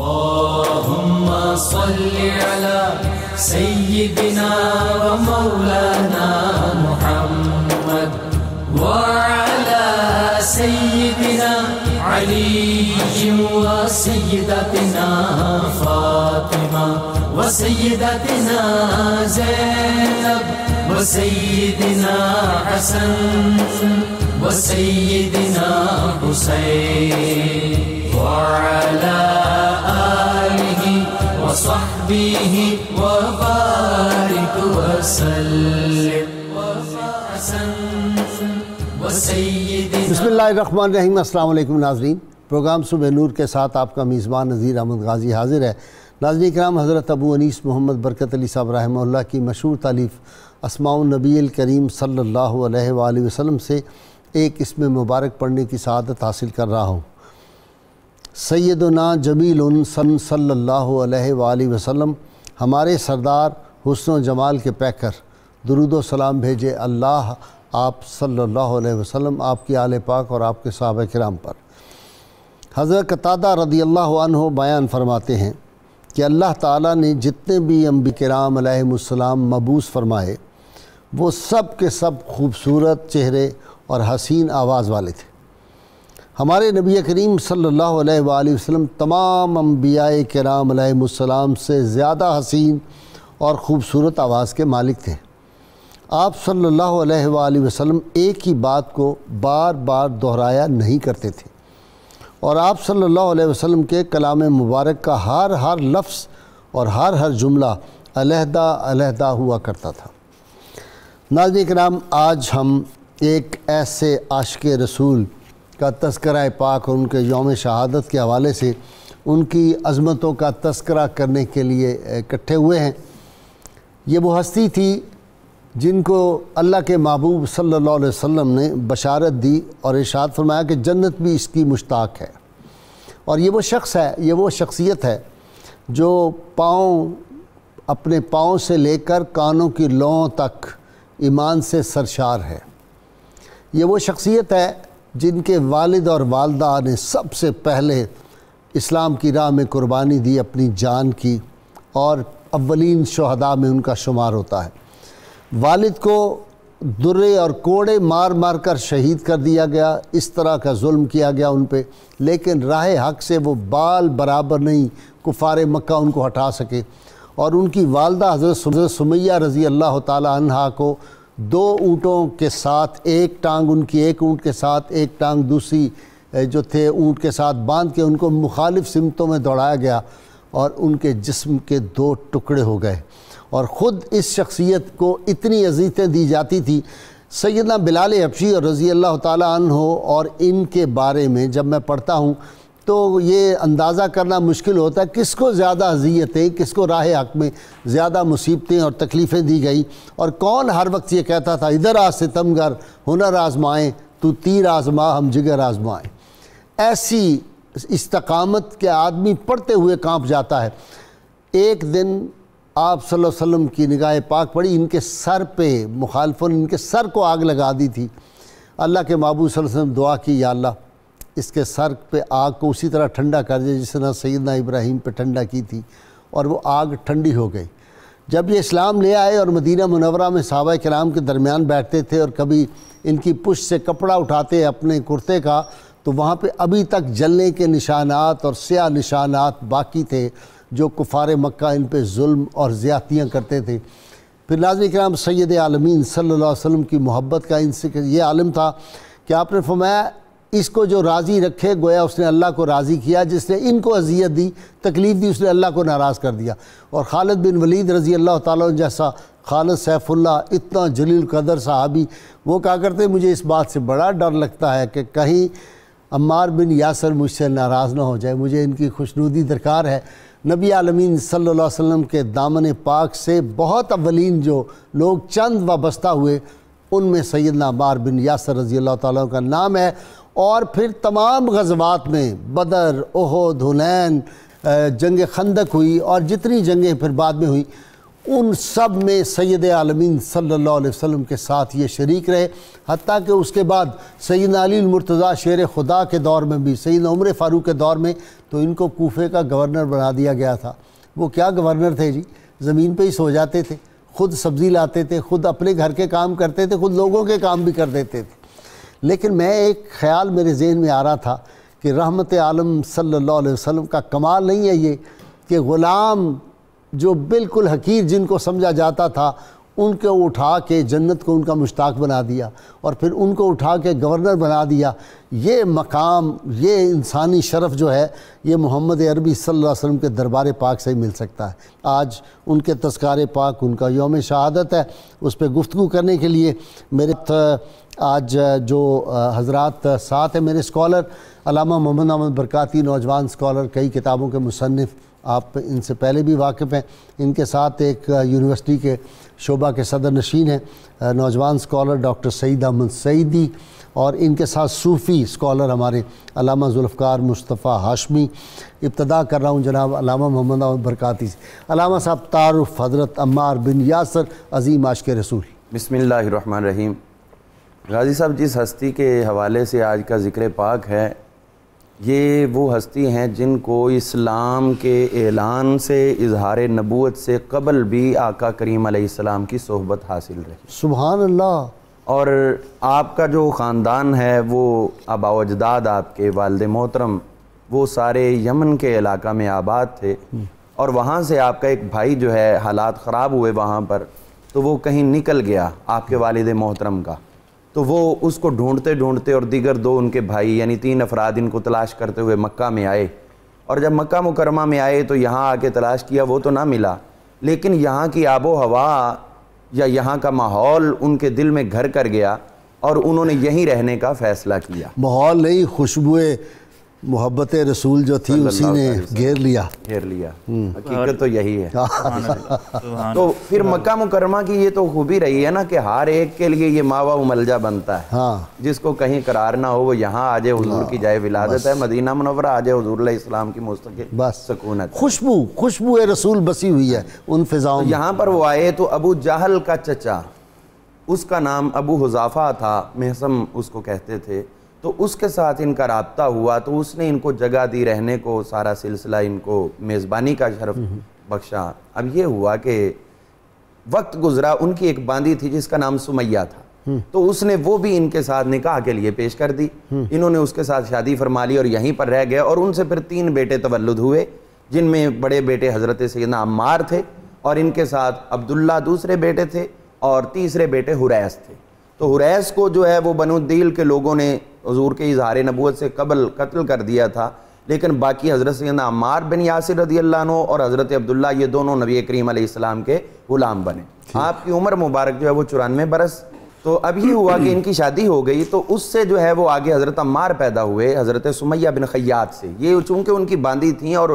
اللهم صل على سيدنا ومولانا محمد وعلى سيدنا علي وسيدتنا فاطمة وسيدتنا زينب وسيدنا حسن وسيدنا حسين وعلى آله وصحبه وبارك وسلم بسم اللہ الرحمن الرحیم۔ السلام علیکم ناظرین، پروگرام صبح نور کے ساتھ آپ کا میزبان نذیر احمد غازی حاضر ہے۔ ناظرین کرام، حضرت ابو انیس محمد برکت علی صاحب رحمہ اللہ کی مشہور تالیف اسماء النبی الکریم صلی اللہ علیہ وآلہ وسلم سے ایک اسم مبارک پڑھنے کی سعادت حاصل کر رہا ہوں۔ سیدنا جمیل صلی اللہ علیہ وآلہ وسلم، ہمارے سردار حسن و جمال کے پیکر، درود و سلام بھیجے اللہ آپ صلی اللہ علیہ وسلم، آپ کی آل پاک اور آپ کے صحابہ کرام پر۔ حضرت قتادہ رضی اللہ عنہ بیان فرماتے ہیں کہ اللہ تعالیٰ نے جتنے بھی انبیاء کرام علیہم السلام مبعوث فرمائے، وہ سب کے سب خوبصورت چہرے اور حسین آواز والے تھے۔ ہمارے نبی کریم صلی اللہ علیہ وآلہ وسلم تمام انبیاء کرام علیہم السلام سے زیادہ حسین اور خوبصورت آواز کے مالک تھے۔ آپ صلی اللہ علیہ وآلہ وسلم ایک ہی بات کو بار بار دہرایا نہیں کرتے تھے، اور آپ صلی اللہ علیہ وسلم کے کلام مبارک کا ہر لفظ اور ہر جملہ علیحدہ علیحدہ ہوا کرتا تھا۔ ناظرین کرام، آج ہم ایک ایسے عاشق رسول کا تذکرہ پاک اور ان کے یوم شہادت کے حوالے سے ان کی عظمتوں کا تذکرہ کرنے کے لیے اکٹھے ہوئے ہیں۔ یہ وہ ہستی تھی جن کو اللہ کے محبوب صلی اللہ علیہ وسلم نے بشارت دی اور ارشاد فرمایا کہ جنت بھی اس کی مشتاق ہے، اور یہ وہ شخص ہے، یہ وہ شخصیت ہے جو اپنے پاؤں سے لے کر کانوں کی لوؤں تک ایمان سے سرشار ہے۔ یہ وہ شخصیت ہے جن کے والد اور والدہ نے سب سے پہلے اسلام کی راہ میں قربانی دی اپنی جان کی، اور اولین شہداء میں ان کا شمار ہوتا ہے۔ والد کو درے اور کوڑے مار مار کر شہید کر دیا گیا، اس طرح کا ظلم کیا گیا ان پہ، لیکن راہ حق سے وہ بال برابر نہیں کفار مکہ ان کو ہٹا سکے، اور ان کی والدہ حضرت سمیہ رضی اللہ تعالی عنہا کو 2 اونٹوں کے ساتھ، ایک ٹانگ ان کی ایک اونٹ کے ساتھ، ایک ٹانگ دوسری جو تھے اونٹ کے ساتھ باندھ کے ان کو مخالف سمتوں میں دوڑایا گیا، اور ان کے جسم کے 2 ٹکڑے ہو گئے۔ اور خود اس شخصیت کو اتنی اذیتیں دی جاتی تھی۔ سیدنا بلال حبشی اور رضی اللہ تعالی عنہ اور ان کے بارے میں جب میں پڑھتا ہوں تو یہ اندازہ کرنا مشکل ہوتا ہے کس کو زیادہ اذیتیں، کس کو راہ حق میں زیادہ مصیبتیں اور تکلیفیں دی گئی، اور کون ہر وقت یہ کہتا تھا ادھر آ ستمگر ہنر آزمائیں، تو تیر آزما ہم جگر آزمائیں۔ ایسی استقامت کے آدمی پڑھتے ہوئے کانپ جاتا ہے۔ ایک دن آپ صلی اللہ علیہ وسلم کی نگاہ پاک پڑی، ان کے سر پہ مخالفوں نے ان کے سر کو آگ لگا دی تھی۔ اللہ کے محبوب صلی اللہ علیہ وسلم دعا کی، یا اللہ اس کے سر پہ آگ کو اسی طرح ٹھنڈا کر دے جس طرح سیدنا ابراہیم پہ ٹھنڈا کی تھی، اور وہ آگ ٹھنڈی ہو گئی۔ جب یہ اسلام لے آئے اور مدینہ منورہ میں صحابہ کرام کے درمیان بیٹھتے تھے، اور کبھی ان کی پشت سے کپڑا اٹھاتے اپنے کرتے کا، تو وہاں پہ ابھی تک جلنے کے نشانات اور سیاہ نشانات باقی تھے جو کفار مکہ ان پہ ظلم اور زیادتیاں کرتے تھے۔ پھر ناظرین کرام، سید عالمین صلی اللہ علیہ وسلم کی محبت کا ان سے یہ عالم تھا کہ آپ نے فرمایا اس کو جو راضی رکھے گویا اس نے اللہ کو راضی کیا، جس نے ان کو اذیت دی، تکلیف دی، اس نے اللہ کو ناراض کر دیا۔ اور خالد بن ولید رضی اللہ تعالیٰ عنہ جیسا خالد سیف اللہ، اتنا جلیل قدر صحابی، وہ کہا کرتے مجھے اس بات سے بڑا ڈر لگتا ہے کہ کہیں عمار بن یاسر مجھ سے ناراض نہ ہو جائے، مجھے ان کی خوشنودی درکار ہے۔ نبی عالمین صلی اللہ علیہ وسلم کے دامن پاک سے بہت اولین جو لوگ چند وابستہ ہوئے، ان میں سیدنا عمار بن یاسر رضی اللہ تعالیٰ کا نام ہے۔ اور پھر تمام غزوات میں بدر، احد، حنین، جنگ خندق ہوئی، اور جتنی جنگیں پھر بعد میں ہوئی، ان سب میں سید عالمین صلی اللہ علیہ وسلم کے ساتھ یہ شریک رہے، حتیٰ کہ اس کے بعد سیدنا علی المرتضیٰ شیر خدا کے دور میں بھی، سیدنا عمر فاروق کے دور میں تو ان کو کوفے کا گورنر بنا دیا گیا تھا۔ وہ کیا گورنر تھے جی، زمین پہ ہی سو جاتے تھے، خود سبزی لاتے تھے، خود اپنے گھر کے کام کرتے تھے، خود لوگوں کے کام بھی کر دیتے تھے۔ لیکن میں ایک خیال میرے ذہن میں آ رہا تھا کہ رحمت عالم صلی اللہ علیہ وسلم کا کمال نہیں ہے یہ کہ غلام جو بالکل حقیر جن کو سمجھا جاتا تھا ان کو اٹھا کے جنت کو ان کا مشتاق بنا دیا، اور پھر ان کو اٹھا کے گورنر بنا دیا۔ یہ مقام، یہ انسانی شرف جو ہے، یہ محمد عربی صلی اللہ علیہ وسلم کے دربار پاک سے ہی مل سکتا ہے۔ آج ان کے تذکار پاک، ان کا یوم شہادت ہے، اس پہ گفتگو کرنے کے لیے میرے آج جو حضرات ساتھ ہیں، میرے اسکالر علامہ محمد احمد برکاتی، نوجوان اسکالر، کئی کتابوں کے مصنف، آپ ان سے پہلے بھی واقف ہیں۔ ان کے ساتھ ایک یونیورسٹی کے شعبہ کے صدر نشین ہیں نوجوان اسکالر ڈاکٹر سعید احمد سعیدی، اور ان کے ساتھ صوفی اسکالر ہمارے علامہ ذوالفقار مصطفیٰ ہاشمی۔ ابتدا کر رہا ہوں جناب علامہ محمد احمد برکاتی سے۔ علامہ صاحب، تعارف حضرت عمار بن یاسر، عظیم عاشق رسول۔ بسم اللہ الرحمن الرحیم۔ غازی صاحب، جس ہستی کے حوالے سے آج کا ذکر پاک ہے، یہ وہ ہستی ہیں جن کو اسلام کے اعلان سے، اظہار نبوت سے قبل بھی آقا کریم علیہ السلام کی صحبت حاصل رہی۔ سبحان اللہ۔ اور آپ کا جو خاندان ہے، وہ آبا و اجداد آپ کے والد محترم، وہ سارے یمن کے علاقہ میں آباد تھے، اور وہاں سے آپ کا ایک بھائی جو ہے، حالات خراب ہوئے وہاں پر، تو وہ کہیں نکل گیا آپ کے والد محترم کا، تو وہ اس کو ڈھونڈتے ڈھونڈتے اور دیگر دو ان کے بھائی یعنی 3 افراد ان کو تلاش کرتے ہوئے مکہ میں آئے، اور جب مکہ مکرمہ میں آئے تو یہاں آ کے تلاش کیا، وہ تو نہ ملا، لیکن یہاں کی آب و ہوا یا یہاں کا ماحول ان کے دل میں گھر کر گیا، اور انہوں نے یہیں رہنے کا فیصلہ کیا۔ ماحول نہیں، خوشبوئے محبت رسول جو تھی اسی نے گھیر لیا۔ حقیقت تو یہی ہے۔ تو پھر مکہ مکرمہ کی یہ تو خوبی رہی ہے نا کہ ہر ایک کے لیے یہ ماوا و ملجا بنتا ہے، جس کو کہیں قرار نہ ہو وہ یہاں آ جائے، حضور کی جائے ولادت ہے، مدینہ منورہ آ جائے، حضور علیہ السلام کی مستقل سکونت، خوشبو رسول بسی ہوئی ہے ان فضاؤں۔ یہاں پر وہ آئے تو ابو جہل کا چچا، اس کا نام ابو حذافہ تھا، محسم اس کو کہتے تھے، تو اس کے ساتھ ان کا رابطہ ہوا، تو اس نے ان کو جگہ دی رہنے کو، سارا سلسلہ ان کو میزبانی کا شرف بخشا۔ اب یہ ہوا کہ وقت گزرا، ان کی ایک باندی تھی جس کا نام سمیہ تھا، تو اس نے وہ بھی ان کے ساتھ نکاح کے لیے پیش کر دی، انہوں نے اس کے ساتھ شادی فرما لی اور یہیں پر رہ گئے، اور ان سے پھر 3 بیٹے تولد ہوئے، جن میں بڑے بیٹے حضرت سیدنا عمار تھے، اور ان کے ساتھ عبداللہ دوسرے بیٹے تھے، اور تیسرے بیٹے حریث تھے۔ تو حریث کو جو ہے وہ بنو الدیل کے لوگوں نے حضور کے اظہار نبوت سے قبل قتل کر دیا تھا، لیکن باقی حضرت سیدنا عمار بن یاسر رضی اللہ عنہ اور حضرت عبداللہ، یہ دونوں نبی کریم علیہ السلام کے غلام بنے۔ آپ کی عمر مبارک جو ہے وہ 94 برس۔ تو اب یہ ہوا کہ ان کی شادی ہو گئی، تو اس سے جو ہے وہ آگے حضرت عمار پیدا ہوئے حضرت سمیہ بن خیاط سے۔ یہ چونکہ ان کی باندی تھیں، اور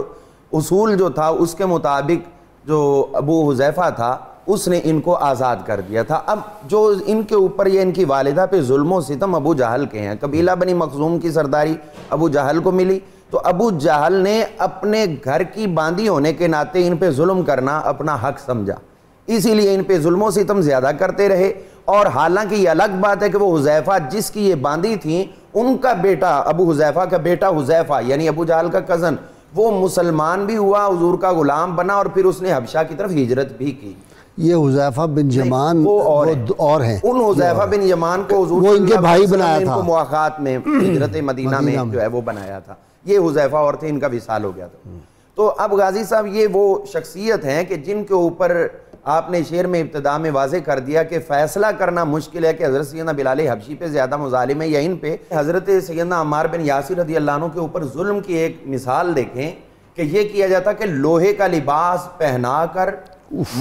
اصول جو تھا اس کے مطابق جو ابو حذیفہ تھا اس نے ان کو آزاد کر دیا تھا۔ اب جو ان کے اوپر یہ ان کی والدہ پہ ظلم و ستم ابو جہل کے ہیں، قبیلہ بنی مخزوم کی سرداری ابو جہل کو ملی، تو ابو جہل نے اپنے گھر کی باندی ہونے کے ناطے ان پہ ظلم کرنا اپنا حق سمجھا، اسی لیے ان پہ ظلم و ستم زیادہ کرتے رہے۔ اور حالانکہ یہ الگ بات ہے کہ وہ حذیفہ جس کی یہ باندی تھیں، ان کا بیٹا ابو حذیفہ کا بیٹا حذیفہ یعنی ابو جہل کا کزن، وہ مسلمان بھی ہوا، حضور کا غلام بنا، اور پھر اس نے حبشہ کی طرف ہجرت بھی کی۔ یہ حذیفہ بن یمان وہ اور ہیں، ان حذیفہ بن یمان کو حضور وہ ان کے بھائی بنایا تھا، ان کو مواخات میں ہجرت مدینہ میں جو ہے وہ بنایا تھا۔ یہ حذیفہ اور تھے، ان کا وصال ہو گیا تھا۔ تو اب غازی صاحب یہ وہ شخصیت ہیں کہ جن کے اوپر آپ نے شعر میں ابتدا میں واضح کر دیا کہ فیصلہ کرنا مشکل ہے کہ حضرت سیدنا بلال حبشی پہ زیادہ مظالم ہے یا ان پہ۔ حضرت سیدنا عمار بن یاسر رضی اللہ عنہ کے اوپر ظلم کی ایک مثال دیکھیں کہ یہ کیا جاتا کہ لوہے کا لباس پہنا کر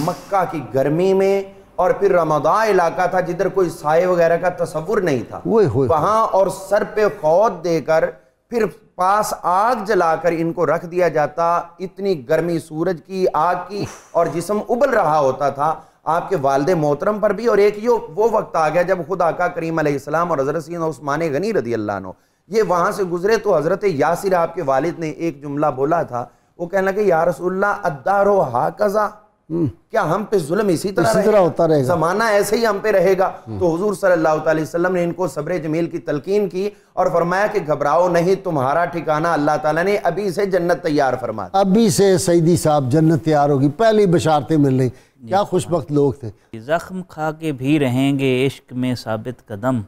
مکہ کی گرمی میں، اور پھر رمضان علاقہ تھا جدھر کوئی سائے وغیرہ کا تصور نہیں تھا، وہاں اور سر پہ خود دے کر پھر پاس آگ جلا کر ان کو رکھ دیا جاتا، اتنی گرمی سورج کی، آگ کی، اور جسم ابل رہا ہوتا تھا آپ کے والد محترم پر بھی۔ اور ایک یہ وہ وقت آ گیا جب خود آقا کریم علیہ السلام اور حضرت سیدنا عثمان غنی رضی اللہ عنہ یہ وہاں سے گزرے، تو حضرت یاسر آپ کے والد نے ایک جملہ بولا تھا، وہ کہنے لگے یا رسول اللہ الدار ہاکذا، کیا ہم پہ ظلم اسی طرح ہوتا رہے گا؟ زمانہ ایسے ہی ہم پہ رہے گا؟ تو حضور صلی اللہ علیہ وسلم نے ان کو صبر جمیل کی تلقین کی اور فرمایا کہ گھبراؤ نہیں، تمہارا ٹھکانہ اللہ تعالیٰ نے ابھی سے جنت تیار فرما دی۔ ابھی سے سیدی صاحب جنت تیار ہوگی، پہلی بشارتیں مل رہی، کیا خوش بخت لوگ تھے۔ زخم کھا کے بھی رہیں گے عشق میں ثابت قدم،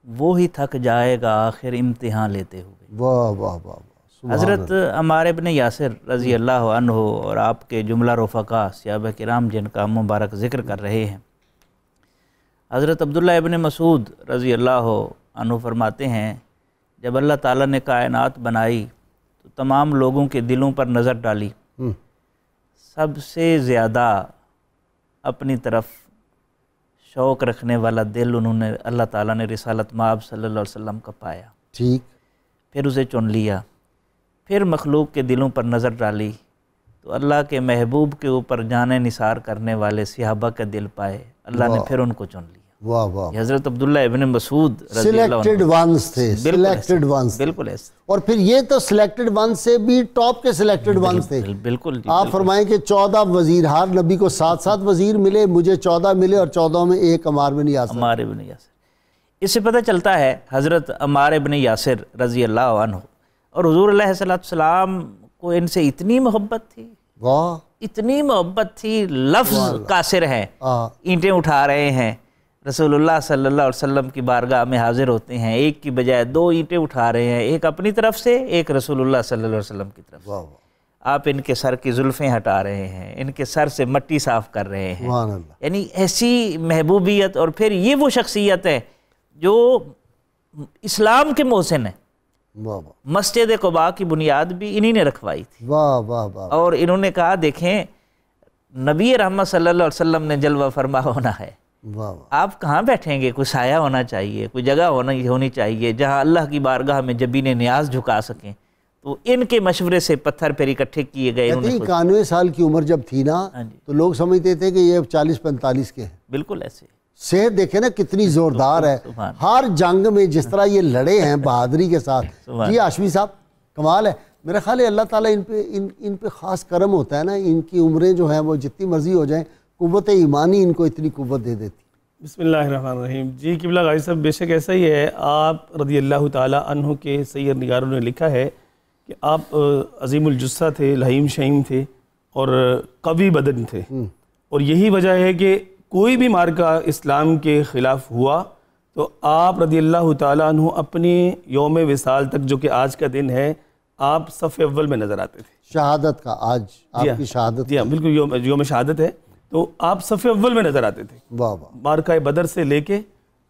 وہی تھک جائے گا آخر امتحان لیتے ہوئے۔ واہ واہ واہ، حضرت عمار ابن یاسر رضی اللہ عنہ اور آپ کے جملہ رفقا صحابہ کرام جن کا مبارک ذکر کر رہے ہیں، حضرت عبداللہ ابن مسعود رضی اللہ عنہ فرماتے ہیں جب اللہ تعالیٰ نے کائنات بنائی تو تمام لوگوں کے دلوں پر نظر ڈالی، سب سے زیادہ اپنی طرف شوق رکھنے والا دل انہوں نے اللہ تعالیٰ نے رسالت مآب صلی اللہ علیہ وسلم کا پایا، ٹھیک، پھر اسے چن لیا، پھر مخلوق کے دلوں پر نظر ڈالی تو اللہ کے محبوب کے اوپر جانے نثار کرنے والے صحابہ کا دل پائے، اللہ نے پھر ان کو چن لیا۔ واہ واہ، یہ حضرت عبداللہ ابن مسعود رضی اللہ عنہ، سلیکٹڈ ونز تھے، سلیکٹڈ ونز، بالکل ایسے، اور پھر یہ تو سلیکٹڈ ونز سے بھی ٹاپ کے سلیکٹڈ ونز تھے۔ بالکل جی، آپ فرمائیں کہ 14 وزیر، ہر نبی کو 7 وزیر ملے، مجھے 14 ملے اور 14 میں ایک عمار بن یاسر۔ عمار ابن یاسر، اس سے پتہ چلتا ہے حضرت عمار ابن یاسر رضی اللہ عنہ اور حضور علیہ السلام کو ان سے اتنی محبت تھی، واہ، اتنی محبت تھی، لفظ قاصر ہیں، اینٹیں اٹھا رہے ہیں، رسول اللہ صلی اللہ علیہ وسلم کی بارگاہ میں حاضر ہوتے ہیں، ایک کی بجائے 2 اینٹیں اٹھا رہے ہیں، ایک اپنی طرف سے، ایک رسول اللہ صلی اللہ علیہ وسلم کی طرف سے۔ آپ ان کے سر کی زلفیں ہٹا رہے ہیں، ان کے سر سے مٹی صاف کر رہے ہیں، یعنی ایسی محبوبیت۔ اور پھر یہ وہ شخصیت ہے جو اسلام کے محسن ہے، مسجد قباء کی بنیاد بھی انہی نے رکھوائی تھی، اور انہوں نے کہا دیکھیں نبی رحمت صلی اللہ علیہ وسلم نے جلوہ فرما ہونا ہے، آپ کہاں بیٹھیں گے؟ کوئی سایہ ہونا چاہیے، کوئی جگہ ہونی چاہیے جہاں اللہ کی بارگاہ میں جبین نیاز جھکا سکیں۔ تو ان کے مشورے سے پتھر پھر اکٹھے کیے گئے۔ 91 سال کی عمر جب تھی نا تو لوگ سمجھتے تھے کہ یہ 40-45 کے ہیں، بالکل ایسے۔ صحت دیکھیں نا کتنی زوردار ہے، ہر جنگ میں جس طرح یہ لڑے ہیں بہادری کے ساتھ۔ جی ہاشمی صاحب، کمال ہے، میرا خیال ہے اللہ تعالیٰ ان پہ خاص کرم ہوتا ہے نا، ان کی عمریں جو ہیں وہ جتنی مرضی ہو جائیں، قوت ایمانی ان کو اتنی قوت دے دیتی۔ بسم اللہ الرحمن الرحیم۔ جی قبلہ غازی صاحب، بے شک ایسا ہی ہے، آپ رضی اللہ تعالیٰ عنہ کے سیر نگاروں نے لکھا ہے کہ آپ عظیم الجثہ تھے، لحیم شہیم تھے اور قوی بدن تھے، اور یہی وجہ ہے کہ کوئی بھی مارکہ اسلام کے خلاف ہوا تو آپ رضی اللہ تعالیٰ عنہ اپنے یوم وصال تک، جو کہ آج کا دن ہے، آپ صف اول میں نظر آتے تھے۔ شہادت کا آج آپ کی شہادت، جی ہاں بالکل یوم شہادت ہے، تو آپ صف اول میں نظر آتے تھے مارکہ بدر سے لے کے،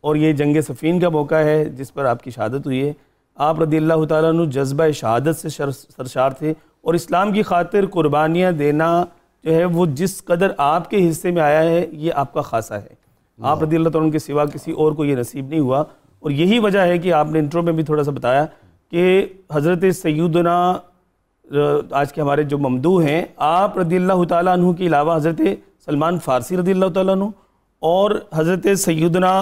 اور یہ جنگ صفین کا موقع ہے جس پر آپ کی شہادت ہوئی ہے۔ آپ رضی اللہ تعالیٰ عنہ جذبہ شہادت سے سرشار تھے، اور اسلام کی خاطر قربانیاں دینا جو ہے وہ جس قدر آپ کے حصے میں آیا ہے یہ آپ کا خاصہ ہے۔ آپ رضی اللہ تعالیٰ عنہ کے سوا کسی اور کو یہ نصیب نہیں ہوا، اور یہی وجہ ہے کہ آپ نے انٹرو میں بھی تھوڑا سا بتایا کہ حضرت سیدنا آج کے ہمارے جو ممدوح ہیں، آپ رضی اللہ تعالیٰ عنہ کے علاوہ حضرت سلمان فارسی رضی اللہ تعالیٰ عنہ اور حضرت سیدنا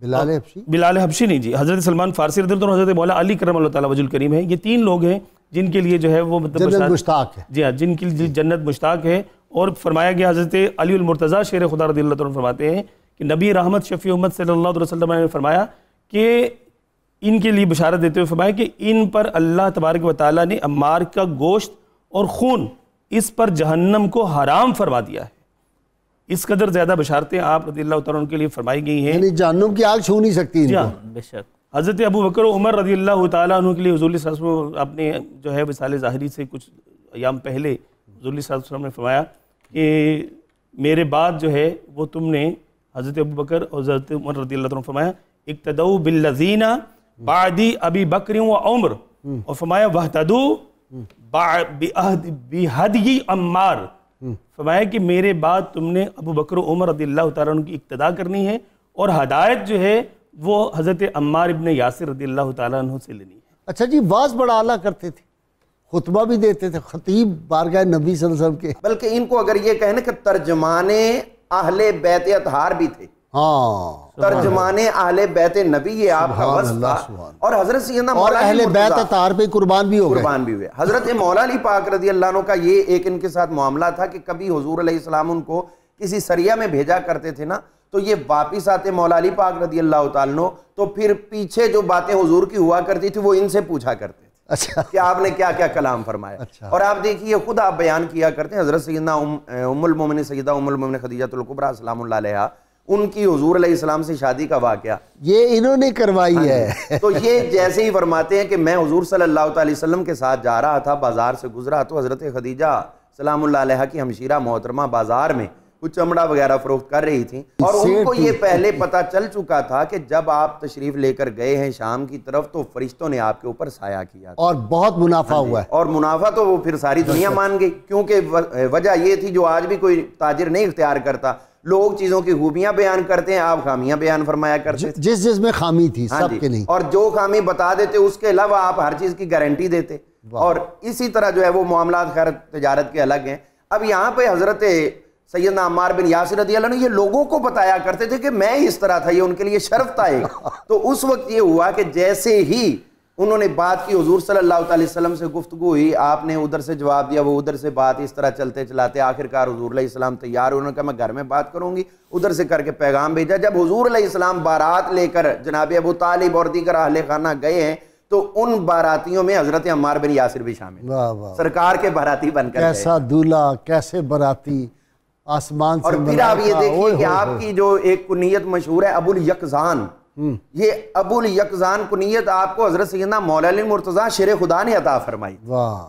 بلال حبشی نہیں جی، حضرت سلمان فارسی رضی اللہ عنہ، حضرت مولا علی کرم اللہ تعالیٰ وجہ الکریم ہے، یہ 3 لوگ ہیں جن کے لیے جو ہے وہ جنت مشتاق ہے۔ جی ہاں، جن کے لیے جنت مشتاق ہے۔ اور فرمایا گیا، حضرت علی المرتضیٰ شیر خدا رضی اللہ عنہ فرماتے ہیں کہ نبی رحمت شفیع امت صلی اللہ علیہ وسلم نے فرمایا کہ ان کے لیے بشارت دیتے ہوئے فرمایا کہ ان پر اللہ تبارک و تعالیٰ نے عمار کا گوشت اور خون اس پر جہنم کو حرام فرما دیا ہے۔ اس قدر زیادہ بشارتیں آپ رضی اللہ تعالیٰ عنہ کے لیے فرمائی گئی ہیں، یعنی جہنم کی آگ چھو نہیں سکتی ان کو۔ بے شک حضرت ابو بکر و عمر رضی اللہ تعالیٰ عنہ کے لیے حضور صلی اللہ علیہ وسلم اپنے جو ہے وصال ظاہری سے کچھ ایام پہلے حضور صلی اللہ علیہ وسلم نے فرمایا کہ میرے بعد جو ہے وہ تم نے حضرت ابو بکر اور حضرت عمر رضی اللہ عنہ فرمایا اقتدوا بالذین بعدی ابی بکر و عمر، اور فرمایا واہتدوا بہدی عمار، فرمایا کہ میرے بعد تم نے ابو بکر و عمر رضی اللہ تعالیٰ عنہ کی اقتداء کرنی ہے، اور ہدایت جو ہے وہ حضرت عمار ابن یاسر رضی اللہ تعالیٰ عنہ سے لینی ہے۔ اچھا جی، واز بڑا اعلیٰ کرتے تھے، خطبہ بھی دیتے تھے، خطیب بارگاہ نبی صلی اللہ علیہ وسلم کے، بلکہ ان کو اگر یہ کہیں نا کہ ترجمان اہل بیت اطہار بھی تھے، ہاں ترجمان اہل بیت نبی یہ آپ کا وصف تھا. اور حضرت سیدنا اور اہل بیت اطہار پہ قربان بھی ہو گئے. حضرت مولا علی پاک رضی اللہ عنہ کا یہ ایک ان کے ساتھ معاملہ تھا کہ کبھی حضور علیہ السلام ان کو کسی سریہ میں بھیجا کرتے تھے نا, تو یہ واپس آتے مولا علی پاک رضی اللہ تعالیٰ عنہ, تو پھر پیچھے جو باتیں حضور کی ہوا کرتی تھی وہ ان سے پوچھا کرتے تھے اچھا کہ آپ نے کیا کیا کلام فرمایا. اور آپ دیکھیے خود آپ بیان کیا کرتے ہیں, حضرت سیدنا ام المومنین سیدہ ام المومنین خدیجہ الکبریٰ سلام اللہ علیہا, ان کی حضور علیہ السلام سے شادی کا واقعہ یہ انہوں نے کروائی ہے. تو یہ جیسے ہی فرماتے ہیں کہ میں حضور صلی اللہ علیہ وسلم کے ساتھ جا رہا تھا, بازار سے گزرا تو حضرت خدیجہ سلام اللہ علیہا کی ہمشیرہ محترمہ بازار میں کچھ چمڑا وغیرہ فروخت کر رہی تھیں, اور ان کو یہ پہلے پتہ چل چکا تھا کہ جب آپ تشریف لے کر گئے ہیں شام کی طرف تو فرشتوں نے آپ کے اوپر سایہ کیا اور بہت منافع ہوا ہے. اور منافع تو وہ پھر ساری دنیا مان گئی, کیونکہ وجہ یہ تھی جو آج بھی کوئی تاجر نہیں اختیار کرتا, لوگ چیزوں کی خوبیاں بیان کرتے ہیں, آپ خامیاں بیان فرمایا کرتے تھے, جس میں خامی تھی سب کے نہیں, اور جو خامی بتا دیتے اس کے علاوہ آپ ہر چیز کی گارنٹی دیتے. اور اسی طرح جو ہے وہ معاملات خیر تجارت کے الگ ہیں. اب یہاں پہ حضرت سیدنا عمار بن یاسر رضی اللہ عنہ یہ لوگوں کو بتایا کرتے تھے کہ میں اس طرح تھا, یہ ان کے لیے شرف تھا ایک. تو اس وقت یہ ہوا کہ جیسے ہی انہوں نے بات کی حضور صلی اللہ علیہ وسلم سے گفتگو ہوئی, آپ نے ادھر سے جواب دیا, وہ ادھر سے بات, اس طرح چلتے چلاتے آخرکار حضور علیہ السلام تیار, انہوں نے کہا میں گھر میں بات کروں گی, ادھر سے کر کے پیغام بھیجا. جب حضور علیہ السلام بارات لے کر جناب ابو طالب اور دیگر اہل خانہ گئے ہیں تو ان باراتیوں میں حضرت عمار بن یاسر بھی شامل, سرکار کے باراتی بن کر گئے. کیسا دولہا, کیسے باراتی, آسمان سے. اور پھر آپ یہ دیکھیے کہ آپ کی جو ایک کنیت مشہور ہے ابو الیقظان, یہ ابو الیقظان کنیت آپ کو حضرت سیدنا مولا علی مرتضیٰ شیر خدا نے عطا فرمائی.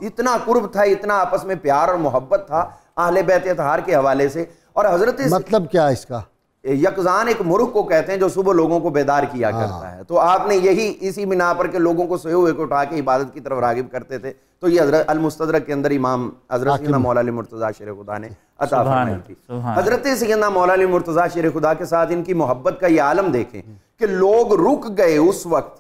اتنا قرب تھا, اتنا آپس میں پیار اور محبت تھا اہل بیت اطہار کے حوالے سے. اور حضرت مطلب کیا اس کا, یقظان ایک مرغ کو کہتے ہیں جو صبح لوگوں کو بیدار کیا کرتا ہے. تو آپ نے یہی اسی بنا پر کہ لوگوں کو سوئے ہوئے کو اٹھا کے عبادت کی طرف راغب کرتے تھے, تو یہ حضرت المستدرک کے اندر امام حضرت سیدنا مولا علی مرتضیٰ شیر خدا نے عطا فرمائی تھی. حضرت سیدنا مولا علی مرتضیٰ شیر خدا کے ساتھ ان کی محبت کا یہ عالم دیکھیں کہ لوگ رک گئے اس وقت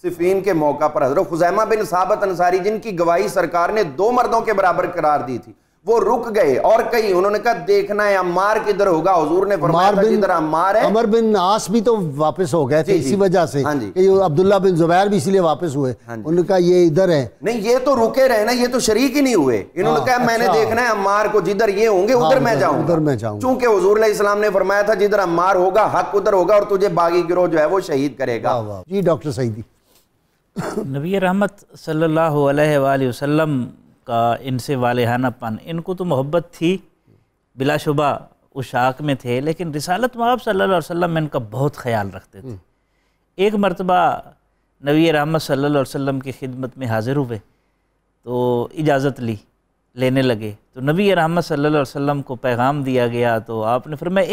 صفین کے موقع پر. حضرت خزیمہ بن ثابت انصاری جن کی گواہی سرکار نے 2 مردوں کے برابر قرار دی تھی, وہ رک گئے اور کہیں انہوں نے کہا دیکھنا ہے عمار کدھر ہوگا. حضور نے فرمایا تھا جدھر عمار ہے. عمر بن عاص بھی تو واپس ہو گئے تھے اسی وجہ سے, کہ عبداللہ بن زبیر بھی اسی لیے واپس ہوئے. انہوں نے کہا یہ ادھر ہے. نہیں, یہ تو رکے رہے نا, یہ تو شریک ہی نہیں ہوئے. انہوں نے کہا میں نے دیکھنا ہے عمار کو, جدھر یہ ہوں گے ادھر میں جاؤں گا. چونکہ حضور علیہ السلام نے فرمایا تھا جدھر عمار ہوگا حق ادھر ہوگا, اور تجھے باغی گروہ جو ہے وہ شہید کرے گا. جی ڈاکٹر سعیدی. نبی رحمت صلی اللہ علیہ وآلہ وسلم کا ان سے والہانہ پن, ان کو تو محبت تھی بلا شبہ, عشاق میں تھے, لیکن رسالت مآب صلی اللہ علیہ وسلم میں ان کا بہت خیال رکھتے تھے. ایک مرتبہ نبی رحمت صلی اللہ علیہ وسلم کی خدمت میں حاضر ہوئے تو اجازت لینے لگے, تو نبی رحمت صلی اللہ علیہ وسلم کو پیغام دیا گیا, تو آپ نے فرمایا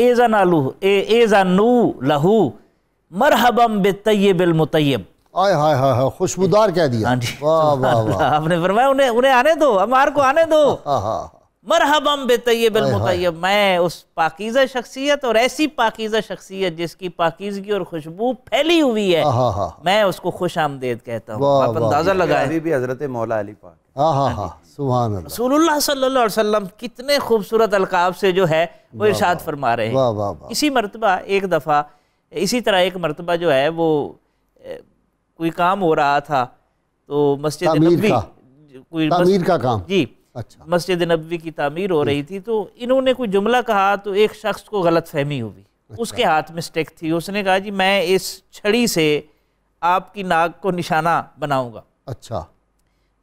ایذنوا لہو مرحبا بالطیب المطیب. آئے ہائے ہائے, خوشبودار کہہ دیا. ہاں جی, آپ نے فرمایا انہیں آنے دو, عمار کو آنے دو. مرحبا بالطیب المطیب, میں اس پاکیزہ شخصیت اور ایسی پاکیزہ شخصیت جس کی پاکیزگی اور خوشبو پھیلی ہوئی ہے, میں اس کو خوش آمدید کہتا ہوں. آپ اندازہ لگائیں. ابھی بھی حضرت مولا علی پاک, سبحان اللہ, رسول اللہ صلی اللہ علیہ وسلم کتنے خوبصورت القاب سے جو ہے وہ ارشاد فرما رہے ہیں. اسی مرتبہ ایک دفعہ, اسی طرح ایک مرتبہ جو ہے وہ کوئی کام ہو رہا تھا, تو مسجد نبوی کوئی تعمیر کا کام, جی مسجد نبوی کی تعمیر ہو رہی تھی, تو انہوں نے کوئی جملہ کہا تو ایک شخص کو غلط فہمی ہوئی. اس کے ہاتھ میں اسٹک تھی, اس نے کہا جی میں اس چھڑی سے آپ کی ناک کو نشانہ بناؤں گا. اچھا.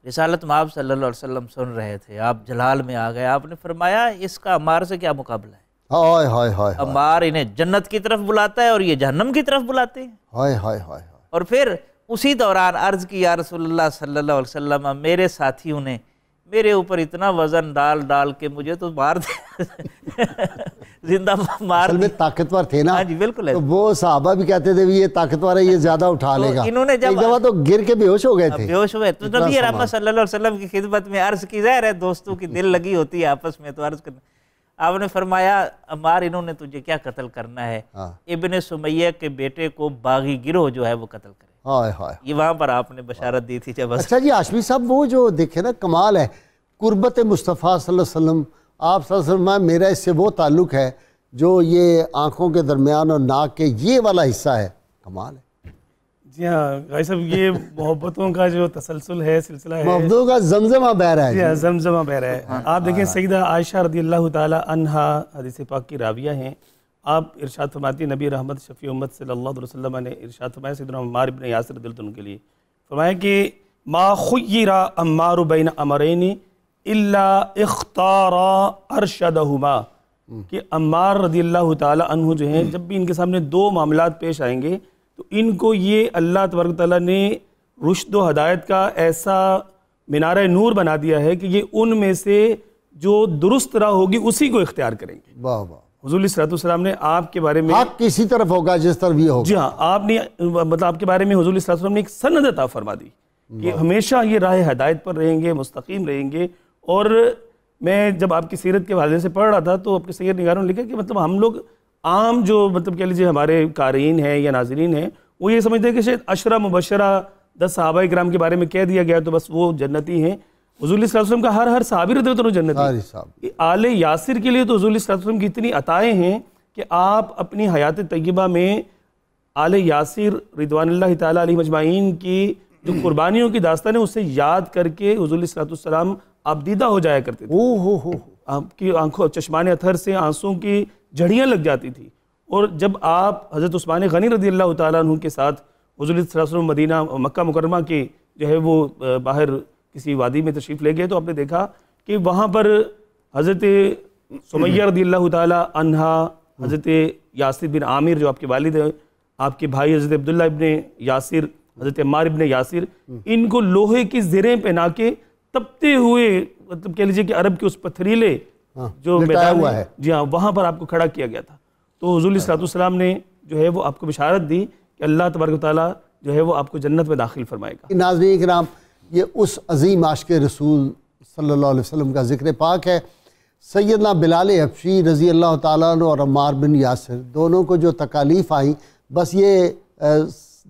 رسالت مآب صلی اللہ علیہ وسلم سن رہے تھے, آپ جلال میں آ گئے. آپ نے فرمایا اس کا عمار سے کیا مقابلہ ہے. ہائے ہائے ہائے, عمار انہیں جنت کی طرف بلاتا ہے اور یہ جہنم کی طرف بلاتے ہیں. ہائے ہائے ہائے. اور پھر اسی دوران عرض کی یا رسول اللہ صلی اللہ علیہ وسلم, میرے ساتھیوں نے میرے اوپر اتنا وزن ڈال کے مجھے تو مار دے, زندہ مار. اصل میں طاقتور تھے نا. ہاں جی بالکل ہے. تو وہ صحابہ بھی کہتے تھے یہ طاقتور ہے, یہ زیادہ اٹھا لے گا. انہوں نے جب ایک دفعہ تو گر کے بے ہوش ہو گئے تھے. بے ہوش ہوئے, تو نبی رحمت صلی اللہ علیہ وسلم کی خدمت میں عرض کی, ظاہر ہے دوستوں کی دل لگی ہوتی ہے آپس میں, تو عرض کرنا. آپ نے فرمایا عمار انہوں نے تجھے کیا قتل کرنا ہے, ابن سمیہ کے بیٹے کو باغی گروہ جو ہے وہ قتل کرے. یہ وہاں پر آپ نے بشارت دی تھی جب. اچھا جی ہاشمی صاحب, وہ جو دیکھیں نا کمال ہے قربت مصطفیٰ صلی اللہ علیہ وسلم, آپ صلی اللہ علیہ وسلم, میرا اس سے وہ تعلق ہے جو یہ آنکھوں کے درمیان اور ناک کے یہ والا حصہ ہے، کمال ہے۔ جی ہاں غازی صاحب، یہ محبتوں کا جو تسلسل ہے، سلسلہ ہے، محبتوں کا زمزمہ بہ رہا ہے۔ جی ہاں، زمزمہ بہ رہا ہے۔ آپ دیکھیں سیدہ عائشہ رضی اللہ تعالی عنہا حدیث پاک کی راویہ ہیں، آپ ارشاد فرماتی نبی رحمت شفیع امت صلی اللہ علیہ وسلم نے ارشاد فرمایا سیدنا عمار بن یاسر رضی اللہ عنہ کے لیے، فرمایا کہ ما خیر عمار بین امرین الا اختار ارشدہما، کہ عمار رضی اللہ تعالی عنہ جو ہیں جب بھی ان کے سامنے دو معاملات پیش آئیں گے تو ان کو یہ اللہ تبارک تعالیٰ نے رشد و ہدایت کا ایسا منارہ نور بنا دیا ہے کہ یہ ان میں سے جو درست راہ ہوگی اسی کو اختیار کریں گے۔ واہ واہ۔ حضور صلی اللہ علیہ وسلم نے آپ کے بارے میں، حق کسی طرف ہوگا جس طرف یہ ہوگا۔ جی ہاں، آپ نے مطلب آپ کے بارے میں حضور صلی اللہ علیہ وسلم نے ایک سند عطا فرما دی کہ ہمیشہ یہ راہ ہدایت پر رہیں گے، مستقیم رہیں گے۔ اور میں جب آپ کی سیرت کے حوالے سے پڑھ رہا تھا تو اپنے سیر نگاروں نے لکھا کہ مطلب ہم لوگ عام جو مطلب کہہ لیجیے ہمارے قارئین ہیں یا ناظرین ہیں وہ یہ سمجھتے ہیں کہ شاید عشرہ مبشرہ 10 صحابہ کرام کے بارے میں کہہ دیا گیا تو بس وہ جنتی ہیں۔ حضور صلی اللہ علیہ وسلم کا ہر صحابی رضی اللہ عنہ جنتی ہے۔ آل یاسر کے لیے تو حضور صلی اللہ علیہ وسلم کی اتنی عطائیں ہیں کہ آپ اپنی حیات طیبہ میں آل یاسر رضوان اللہ تعالیٰ علیہ مجمعین کی جو قربانیوں کی داستان ہے اسے یاد کر کے حضور صلی اللہ علیہ وسلم آپ دیدہ ہو جایا کرتے تھے۔ آپ کی آنکھوں چشمان اطہر سے آنسوں کی جھڑیاں لگ جاتی تھی۔ اور جب آپ حضرت عثمان غنی رضی اللہ تعالیٰ عنہ کے ساتھ حضور صلی اللہ علیہ وسلم مدینہ مکہ مکرمہ کے جو ہے وہ باہر کسی وادی میں تشریف لے گئے تو آپ نے دیکھا کہ وہاں پر حضرت سمیہ رضی اللہ تعالیٰ عنہا، حضرت یاسر بن عامر جو آپ کے والد ہیں، آپ کے بھائی حضرت عبداللہ ابن یاسر، حضرت عمار ابن یاسر، ان کو لوہے کی زریں پہنا کے تپتے ہوئے مطلب کہہ لیجیے کہ عرب کے اس پتھریلے جو میدان ہے، جی ہاں، وہاں پر آپ کو کھڑا کیا گیا تھا۔ تو حضور صلی اللہ علیہ وسلم نے جو ہے وہ آپ کو بشارت دی کہ اللہ تبارک و تعالیٰ جو ہے وہ آپ کو جنت میں داخل فرمائے گا۔ ناظرین کرام، یہ اس عظیم عاشق رسول صلی اللہ علیہ وسلم کا ذکر پاک ہے۔ سیدنا بلال حبشی رضی اللہ تعالیٰ عنہ اور عمار بن یاسر دونوں کو جو تکالیف آئیں، بس یہ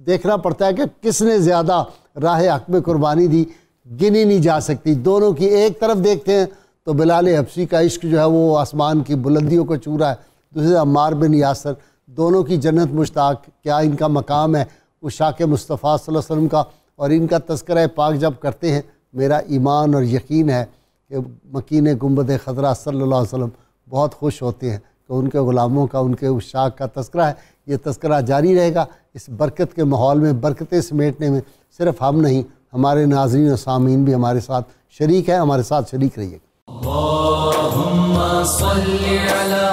دیکھنا پڑتا ہے کہ کس نے زیادہ راہ حق میں قربانی دی، گنی نہیں جا سکتی۔ دونوں کی ایک طرف دیکھتے ہیں تو بلال حبشی کا عشق جو ہے وہ آسمان کی بلندیوں کو چھو رہا ہے، دوسرے عمار بن یاسر، دونوں کی جنت مشتاق، کیا ان کا مقام ہے اس شاک مصطفیٰ صلی اللہ علیہ وسلم کا۔ اور ان کا تذکرہ پاک جب کرتے ہیں میرا ایمان اور یقین ہے کہ مکین گنبد خضرا صلی اللہ علیہ وسلم بہت خوش ہوتے ہیں کہ ان کے غلاموں کا، ان کے اس شاک کا تذکرہ ہے۔ یہ تذکرہ جاری رہے گا۔ اس برکت کے ماحول میں برکتیں سمیٹنے میں صرف ہم نہیں، ہمارے ناظرین و سامعین بھی ہمارے ساتھ شریک ہیں، ہمارے ساتھ شریک رہیے گا۔ اللہم صلی علی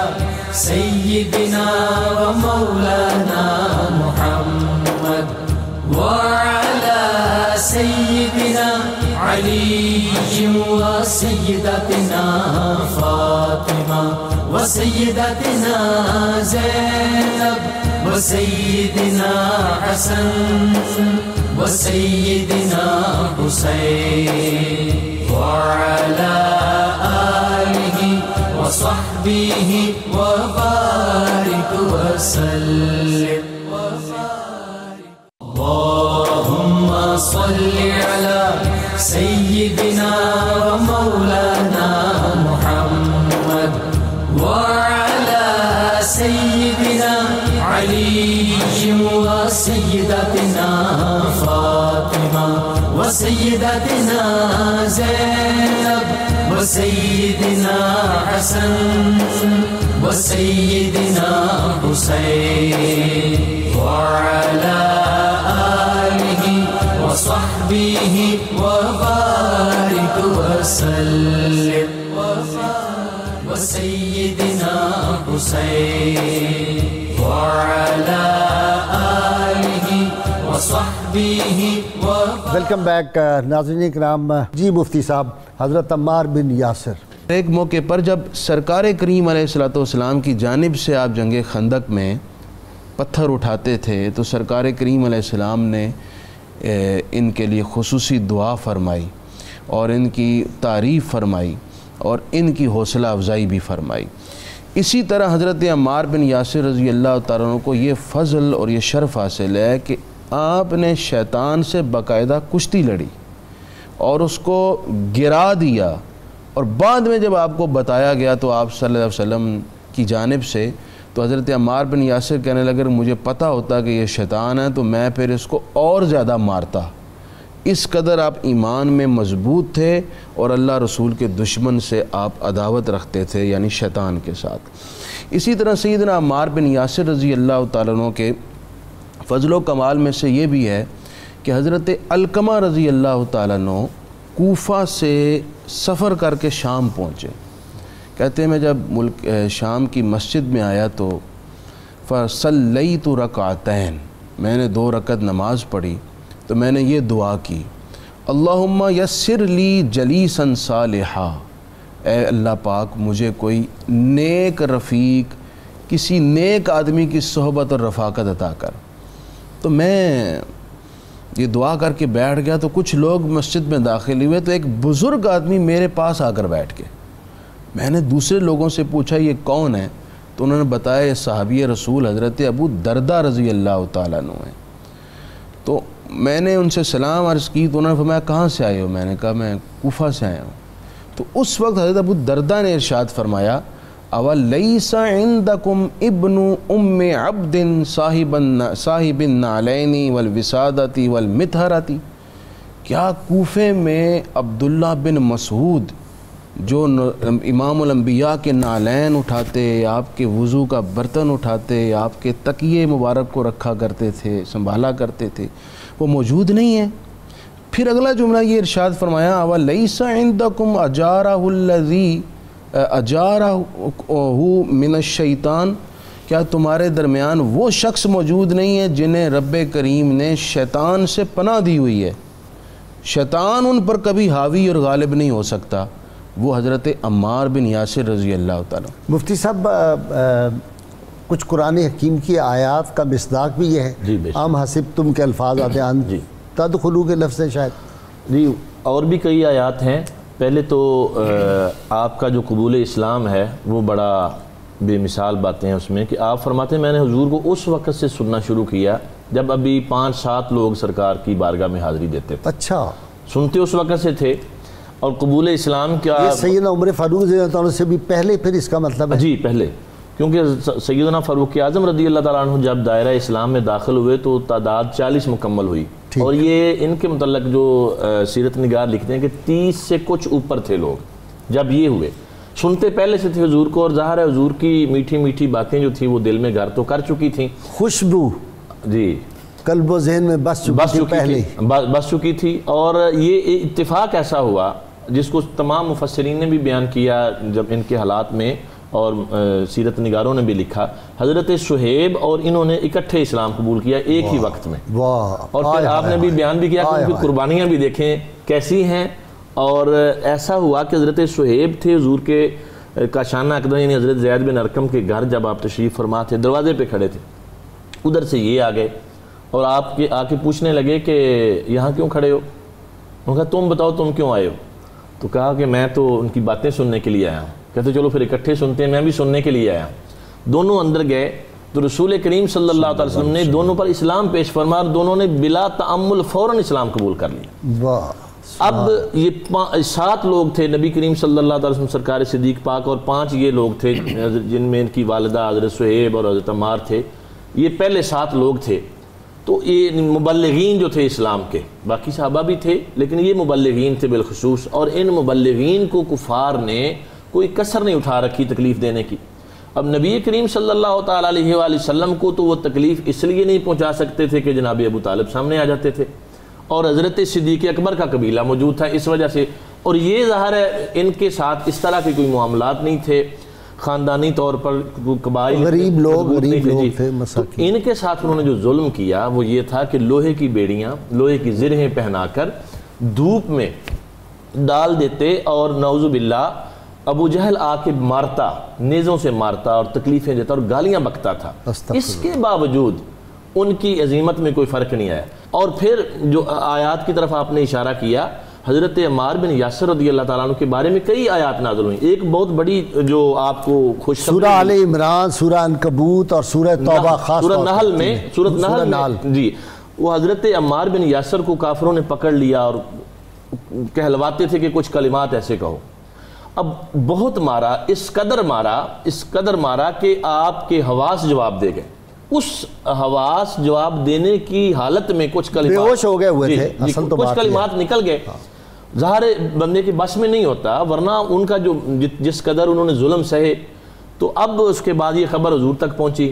سیدنا و مولانا محمد وعلی سیدنا علی و سیدتنا فاطمہ و سیدتنا زینب و سیدنا حسن و سیدنا حسین وعلی وصحبه وبارك وسلم اللهم صل على سيدنا ومولانا محمد وعلى سيدنا علي وسيدتنا فاطمة وسيدتنا زينب وسيدنا حسن وسيدنا حسين وعلى آله وصحبه وبارك وسلم وسيدنا حسين وعلى آله وصحبه ویلکم بیک ناظرین کرام۔ جی مفتی صاحب، حضرت عمار بن یاسر، ایک موقع پر جب سرکار کریم علیہ السلام کی جانب سے آپ جنگ خندق میں پتھر اٹھاتے تھے تو سرکار کریم علیہ السلام نے ان کے لیے خصوصی دعا فرمائی اور ان کی تعریف فرمائی اور ان کی حوصلہ افزائی بھی فرمائی۔ اسی طرح حضرت عمار بن یاسر رضی اللہ تعالیٰ عنہ کو یہ فضل اور یہ شرف حاصل ہے کہ آپ نے شیطان سے باقاعدہ کشتی لڑی اور اس کو گرا دیا، اور بعد میں جب آپ کو بتایا گیا تو آپ صلی اللہ علیہ وسلم کی جانب سے، تو حضرت عمار بن یاسر کہنے لگے مجھے پتہ ہوتا کہ یہ شیطان ہے تو میں پھر اس کو اور زیادہ مارتا۔ اس قدر آپ ایمان میں مضبوط تھے اور اللہ رسول کے دشمن سے آپ عداوت رکھتے تھے، یعنی شیطان کے ساتھ۔ اسی طرح سیدنا عمار بن یاسر رضی اللہ تعالیٰ عنہ کے فضل و کمال میں سے یہ بھی ہے کہ حضرت علقمہ رضی اللہ تعالیٰ عنہ کوفہ سے سفر کر کے شام پہنچے۔ کہتے ہیں میں جب شام کی مسجد میں آیا تو فصلیت رکعتین، میں نے 2 رکعت نماز پڑھی تو میں نے یہ دعا کی، اللہم یسر لی جلیسا صالحا، اے اللہ پاک مجھے کوئی نیک رفیق، کسی نیک آدمی کی صحبت اور رفاقت عطا کر۔ تو میں یہ دعا کر کے بیٹھ گیا تو کچھ لوگ مسجد میں داخل ہوئے تو ایک بزرگ آدمی میرے پاس آ کر بیٹھ گئے۔ میں نے دوسرے لوگوں سے پوچھا یہ کون ہے؟ تو انہوں نے بتایا یہ صحابی رسول حضرت ابو دردہ رضی اللہ تعالیٰ عنہ ہیں۔ تو میں نے ان سے سلام عرض کی تو انہوں نے فرمایا کہاں سے آئے ہو؟ میں نے کہا میں کوفہ سے آیا ہوں۔ تو اس وقت حضرت ابو دردہ نے ارشاد فرمایا اَوَلَيْسَ عِنْدَكُمْ ابْنُ أُمِّ عَبْدٍ صَاحِبِ النَّعْلَيْنِ وَالْوِسَادَةِ وَالْمِطْهَرَةِ، کیا کوفے میں عبداللہ بن مسعود جو امام الانبیاء کے نالین اٹھاتے، آپ کے وضو کا برتن اٹھاتے، آپ کے تکیے مبارک کو رکھا کرتے تھے، سنبھالا کرتے تھے، وہ موجود نہیں ہیں؟ پھر اگلا جملہ یہ ارشاد فرمایا اَوَلَيْسَ عِنْدَكُمْ أَجَارَهُ الَّذِي أَجَارَهُ مِنَ الشَّيْطَانِ، کیا تمہارے درمیان وہ شخص موجود نہیں ہے جنہیں رب کریم نے شیطان سے پناہ دی ہوئی ہے؟ شیطان ان پر کبھی حاوی اور غالب نہیں ہو سکتا، وہ حضرت عمار بن یاسر رضی اللہ تعالیٰ۔ مفتی صاحب کچھ قرآن حکیم کی آیات کا مصداق بھی یہ ہے، جی بے شک، ام حسبتم کے الفاظ آتے ہیں جی تدخلوا کے لفظ ہیں شاید۔ جی، اور بھی کئی آیات ہیں۔ پہلے تو آپ کا جو قبول اسلام ہے وہ بڑا بے مثال باتیں ہیں اس میں کہ آپ فرماتے ہیں میں نے حضور کو اس وقت سے سننا شروع کیا جب ابھی 5-7 لوگ سرکار کی بارگاہ میں حاضری دیتے تھے۔ اچھا، سنتے اس وقت سے تھے۔ اور قبول اسلام کیا یہ سیدنا عمر فاروق رضی اللہ عنہ سے بھی پہلے پھر اس کا مطلب ہے؟ جی پہلے، کیونکہ سیدنا فاروق اعظم رضی اللہ تعالیٰ عنہ جب دائرہ اسلام میں داخل ہوئے تو تعداد 40 مکمل ہوئی، اور یہ ان کے متعلق جو سیرت نگار لکھتے ہیں کہ 30 سے کچھ اوپر تھے لوگ جب یہ ہوئے۔ سنتے پہلے سے تھے حضور کو، اور ظاہر ہے حضور کی میٹھی میٹھی باتیں جو تھیں وہ دل میں گھر تو کر چکی تھیں، خوشبو جی قلب و ذہن میں بس چکی تھی۔ اور یہ اتفاق ایسا ہوا جس کو تمام مفسرین نے بھی بیان کیا جب ان کے حالات میں، اور سیرت نگاروں نے بھی لکھا، حضرت صہیب اور انہوں نے اکٹھے اسلام قبول کیا ایک ہی وقت میں۔ اور پھر آپ نے بھی بیان بھی کیا کہ ان کی قربانیاں بھی دیکھیں کیسی ہیں۔ اور ایسا ہوا کہ حضرت صہیب تھے حضور کے کاشانہ اقدم، یعنی حضرت زید بن ارقم کے گھر جب آپ تشریف فرما تھے، دروازے پہ کھڑے تھے، ادھر سے یہ آ گئے اور آپ آ کے پوچھنے لگے کہ یہاں کیوں کھڑے ہو؟ انہوں نے کہا تم بتاؤ تم کیوں آئے ہو؟ تو کہا کہ میں تو ان کی باتیں سننے کے لیے آیا ہوں۔ کہتے چلو پھر اکٹھے سنتے ہیں، میں بھی سننے کے لیے آیا ہوں۔ دونوں اندر گئے تو رسول کریم صلی اللہ علیہ وسلم نے دونوں پر اسلام پیش فرمایا اور دونوں نے بلا تعمل فوراً اسلام قبول کر لیا۔ اب یہ 7 لوگ تھے، نبی کریم صلی اللہ علیہ وسلم سرکار صدیق پاک، اور 5 یہ لوگ تھے جن میں ان کی والدہ حضرت صہیب اور حضرت عمار تھے۔ یہ پہلے 7 لوگ تھے۔ تو یہ مبلغین جو تھے اسلام کے، باقی صحابہ بھی تھے لیکن یہ مبلغین تھے بالخصوص، اور ان مبلغین کو کفار نے کوئی کسر نہیں اٹھا رکھی تکلیف دینے کی۔ اب نبی کریم صلی اللہ تعالیٰ علیہ وآلہ وسلم کو تو وہ تکلیف اس لیے نہیں پہنچا سکتے تھے کہ جناب ابو طالب سامنے آ جاتے تھے، اور حضرت صدیق اکبر کا قبیلہ موجود تھا اس وجہ سے، اور یہ ظاہر ہے ان کے ساتھ اس طرح کے کوئی معاملات نہیں تھے، خاندانی طور پر قبائل غریب لوگ تھے، ان کے ساتھ انہوں نے جو ظلم کیا وہ یہ تھا کہ لوہے کی بیڑیاں، لوہے کی زرہیں پہنا کر دھوپ میں ڈال دیتے، اور نعوذ باللہ ابو جہل آ کے مارتا، نیزوں سے مارتا اور تکلیفیں دیتا اور گالیاں بکتا تھا۔ اس کے باوجود ان کی عظیمت میں کوئی فرق نہیں آیا۔ اور پھر جو آیات کی طرف آپ نے اشارہ کیا، حضرت عمار بن یاسر رضی اللہ تعالیٰ عنہ کے بارے میں کئی آیات نازل ہوئیں۔ ایک بہت بڑی جو آپ کو خوش سورہ آل عمران، سورہ عنکبوت اور سورہ توبہ، خاص سورہ نحل میں جی، وہ حضرت عمار بن یاسر کو کافروں نے پکڑ لیا اور کہلواتے تھے کہ کچھ کلمات ایسے کہو، اب بہت مارا، اس قدر مارا کہ آپ کے حواس جواب دے گئے. اس حواس جواب دینے کی حالت میں کچھ کلمات بے ہوش ہو گئے ہوئے تھے، اصل تو کچھ کلمات نکل گئے. ظاہر بندے کے بس میں نہیں ہوتا، ورنہ ان کا جو جس قدر انہوں نے ظلم سہے. تو اب اس کے بعد یہ خبر حضور تک پہنچی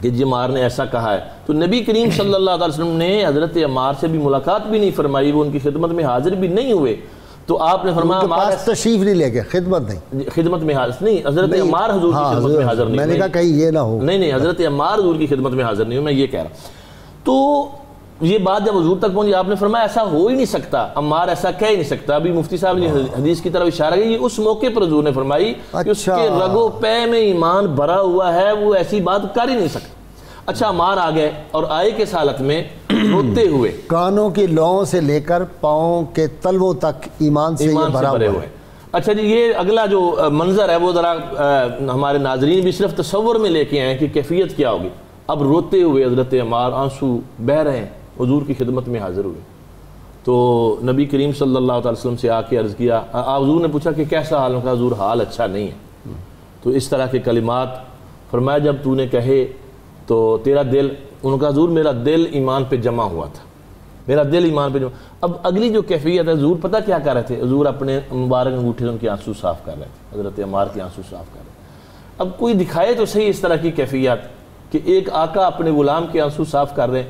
کہ جی عمار نے ایسا کہا ہے. تو نبی کریم صلی اللہ علیہ وسلم نے حضرت عمار سے بھی ملاقات بھی نہیں فرمائی، وہ ان کی خدمت میں حاضر بھی نہیں ہوئے. تو آپ نے فرمایا عمار تشریف نہیں لے گئے، خدمت میں حاضر نہیں، حضرت عمار حضور کی خدمت میں حاضر نہیں. میں نے کہا کہیں یہ نہ ہو. نہیں، حضرت عمار حضور کی خدمت میں حاضر نہیں ہوں، میں یہ کہہ رہا ہوں. تو یہ بات جب حضور تک پہنچی، آپ نے فرمایا ایسا ہو ہی نہیں سکتا، عمار ایسا کہہ ہی نہیں سکتا. ابھی مفتی صاحب نے حدیث کی طرف اشارہ کیا، یہ اس موقع پر حضور نے فرمائی کہ اس کے رگو پے میں ایمان بھرا ہوا ہے، وہ ایسی بات کر ہی نہیں سکتا. اچھا عمار آ گئے اور آئے کس حالت میں؟ روتے ہوئے، کانوں کی لوؤں سے لے کر پاؤں کے تلووں تک ایمان سے بھرا ہوا ہے. اچھا جی، یہ اگلا جو منظر ہے وہ ذرا ہمارے ناظرین بھی صرف تصور میں لے کے آئیں کہ کیفیت کیا ہوگی. اب روتے ہوئے حضرت عمار آنسو بہہ رہے ہیں، حضور کی خدمت میں حاضر ہوئے. تو نبی کریم صلی اللہ علیہ وسلم سے آ کے عرض کیا، حضور نے پوچھا کہ کیسا حال؟ کا حضور حال اچھا نہیں ہے. تو اس طرح کے کلمات فرمایا جب تو نے کہے تو تیرا دل، انہوں کا حضور میرا دل ایمان پہ جمع ہوا تھا، میرا دل ایمان پہ جمع. اب اگلی جو کیفیت ہے، حضور پتہ کیا کر رہے تھے؟ حضور اپنے مبارک انگوٹھے سے ان کے آنسو صاف کر رہے تھے، حضرت عمار کے آنسو صاف کر رہے تھے. اب کوئی دکھائے تو صحیح اس طرح کی کیفیت کہ ایک آقا اپنے غلام کے آنسو صاف کر رہے ہیں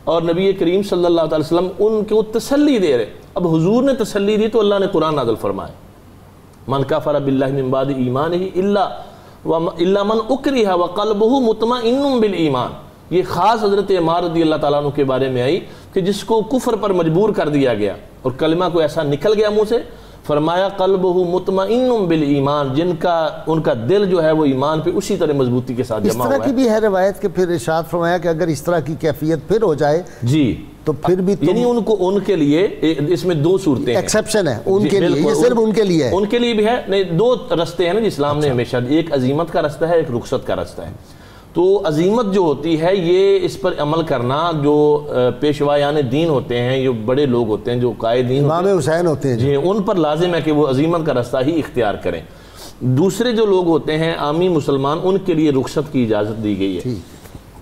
اور نبی کریم صلی اللہ علیہ وسلم ان کو تسلی دے رہے. اب حضور نے تسلی دی تو اللہ نے قرآن نازل فرمایا، من کفر باللہ من بعد ایمانہ الا من اکرہ وقلبہ مطمئن بالایمان. یہ خاص حضرت عمار رضی اللہ تعالیٰ عنہ کے بارے میں آئی کہ جس کو کفر پر مجبور کر دیا گیا اور کلمہ کو ایسا نکل گیا منہ سے. فرمایا قلبہ مطمئن بالایمان، جن کا ان کا دل جو ہے وہ ایمان پہ اسی طرح مضبوطی کے ساتھ جمع ہوا ہے. اس طرح کی بھی ہے روایت کہ پھر ارشاد فرمایا کہ اگر اس طرح کی کیفیت پھر ہو جائے جی تو پھر بھی یعنی ان کے لیے اس میں دو صورتیں ہیں، ایکسیپشن ہے ان کے لیے، یہ صرف ان کے لیے ہے. ان کے لیے بھی ہے. نہیں، دو رستے ہیں نا اسلام نے ہمیشہ، ایک عزیمت کا رستہ ہے، ایک رخصت کا رستہ ہے. تو عزیمت جو ہوتی ہے یہ اس پر عمل کرنا، جو پیشوایان دین ہوتے ہیں، جو بڑے لوگ ہوتے ہیں، جو قائد دین امام حسین ہوتے ہیں جی، ان پر لازم ہے کہ وہ عزیمت کا رستہ ہی اختیار کریں. دوسرے جو لوگ ہوتے ہیں عامی مسلمان، ان کے لیے رخصت کی اجازت دی گئی ہے.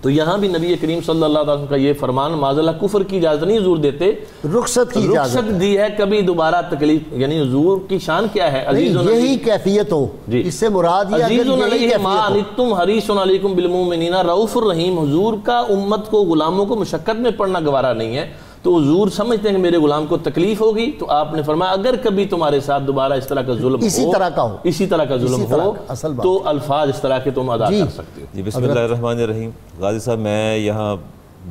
تو یہاں بھی نبی کریم صلی اللہ علیہ وسلم کا یہ فرمان، معاذ اللہ کفر کی اجازت نہیں حضور دیتے، رخصت کی رخصت دی ہے، کبھی دوبارہ تکلیف. یعنی حضور کی شان کیا ہے؟ یہی کیفیت ہو، اس سے مراد یہ عزیز علیہ ما عنتم حریص علیکم بالمؤمنین رؤوف الرحیم. حضور کا امت کو، غلاموں کو مشقت میں پڑنا گوارا نہیں ہے. تو حضور سمجھتے ہیں کہ میرے غلام کو تکلیف ہوگی، تو آپ نے فرمایا اگر کبھی تمہارے ساتھ دوبارہ اس طرح کا ظلم اسی طرح کا ظلم ہو تو الفاظ اس طرح کے تم ادا کر سکتے ہو. جی بسم اللہ الرحمن الرحیم. غازی صاحب، میں یہاں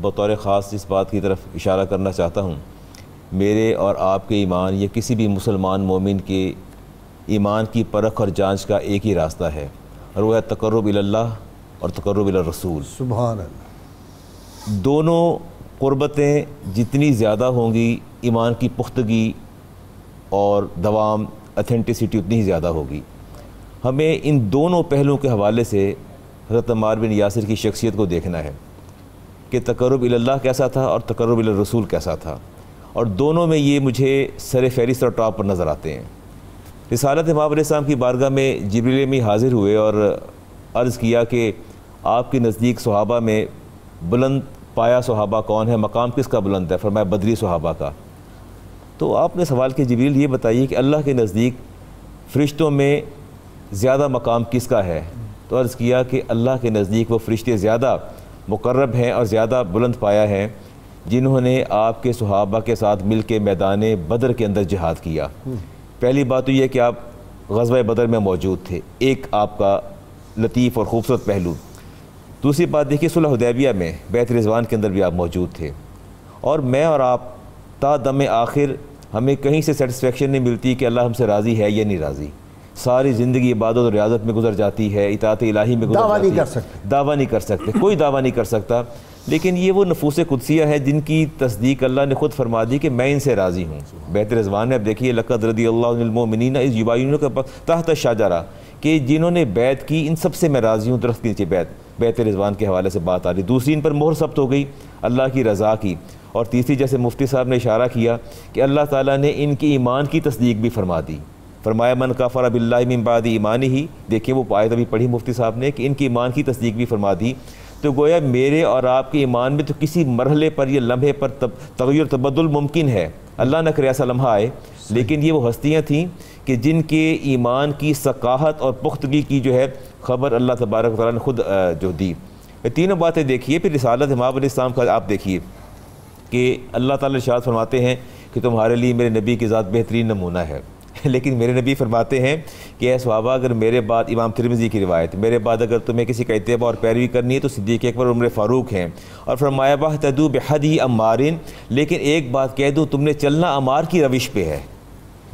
بطور خاص اس بات کی طرف اشارہ کرنا چاہتا ہوں، میرے اور آپ کے ایمان، یہ کسی بھی مسلمان مومن کے ایمان کی پرکھ اور جانچ کا ایک ہی راستہ ہے، اور وہ ہے تقرب الی اللہ اور تقرب الی الرسول. سبحان اللہ. دونوں قربتیں جتنی زیادہ ہوں گی، ایمان کی پختگی اور دوام، اتھینٹسٹی اتنی ہی زیادہ ہوگی. ہمیں ان دونوں پہلوؤں کے حوالے سے حضرت عمار بن یاسر کی شخصیت کو دیکھنا ہے کہ تقرب الی اللہ کیسا تھا اور تقرب الی الرسول کیسا تھا، اور دونوں میں یہ مجھے سر فہرست اور ٹاپ پر نظر آتے ہیں. رسالت امام علیہ السلام کی بارگاہ میں جبریل میں حاضر ہوئے اور عرض کیا کہ آپ کے نزدیک صحابہ میں بلند پایا صحابہ کون ہے، مقام کس کا بلند ہے؟ فرمایا بدری صحابہ کا. تو آپ نے سوال کیا جبریل یہ بتائیے کہ اللہ کے نزدیک فرشتوں میں زیادہ مقام کس کا ہے؟ تو عرض کیا کہ اللہ کے نزدیک وہ فرشتے زیادہ مقرب ہیں اور زیادہ بلند پایا ہیں جنہوں نے آپ کے صحابہ کے ساتھ مل کے میدان بدر کے اندر جہاد کیا. پہلی بات تو یہ کہ آپ غزوہ بدر میں موجود تھے، ایک آپ کا لطیف اور خوبصورت پہلو. دوسری بات دیکھیے صلح حدیبیہ میں بیعت رضوان کے اندر بھی آپ موجود تھے، اور میں اور آپ تا دم آخر ہمیں کہیں سے سیٹسفیکشن نہیں ملتی کہ اللہ ہم سے راضی ہے یا نہیں راضی. ساری زندگی عبادت و ریاضت میں گزر جاتی ہے، اطاعت الہی میں گزر جاتی ہے. دعویٰ نہیں کر سکتے، کوئی دعویٰ نہیں کر سکتا. لیکن یہ وہ نفوس قدسیہ ہے جن کی تصدیق اللہ نے خود فرما دی کہ میں ان سے راضی ہوں. بیعت رضوان میں اب دیکھیے لقد رضی اللہ عن المؤمنین اذ یبایعونک تحت الشجرہ، کہ جنہوں نے بیعت کی ان سب سے میں راضی ہوں. درخت کے نیچے بیعت رضوان کے حوالے سے بات آ رہی. دوسری ان پر مہر ثبت ہو گئی اللہ کی رضا کی. اور تیسری جیسے مفتی صاحب نے اشارہ کیا کہ اللہ تعالیٰ نے ان کی ایمان کی تصدیق بھی فرما دی. فرمایا من کفر باللہ من بعد ایمانہ، دیکھیں وہ آیت ابھی پڑھی مفتی صاحب نے کہ ان کے ایمان کی تصدیق بھی فرما دی، تو گویا میرے اور آپ کے ایمان میں تو کسی مرحلے پر یا لمحے پر تغیر تبدل ممکن ہے، اللہ نہ کرے ایسا لمحہ آئے، لیکن یہ وہ ہستیاں تھیں کہ جن کے ایمان کی ثقاہت اور پختگی کی جو ہے خبر اللہ تبارک و تعالیٰ نے خود جو دی۔ تینوں باتیں دیکھیے، پھر رسالت امام علیہ السلام کا آپ دیکھیے کہ اللہ تعالیٰ ارشاد فرماتے ہیں کہ تمہارے لیے میرے نبی کی ذات بہترین نمونہ ہے، لیکن میرے نبی فرماتے ہیں کہ اے صحابہ اگر میرے بعد، امام ترمذی کی روایت، میرے بعد اگر تمہیں کسی کا اتباع اور پیروی کرنی ہے تو صدیق اکبر اور عمر فاروق ہیں، اور فرمایا واہتدوا بہدی عمار، لیکن ایک بات کہہ دوں تم نے چلنا عمار کی روش پہ ہے،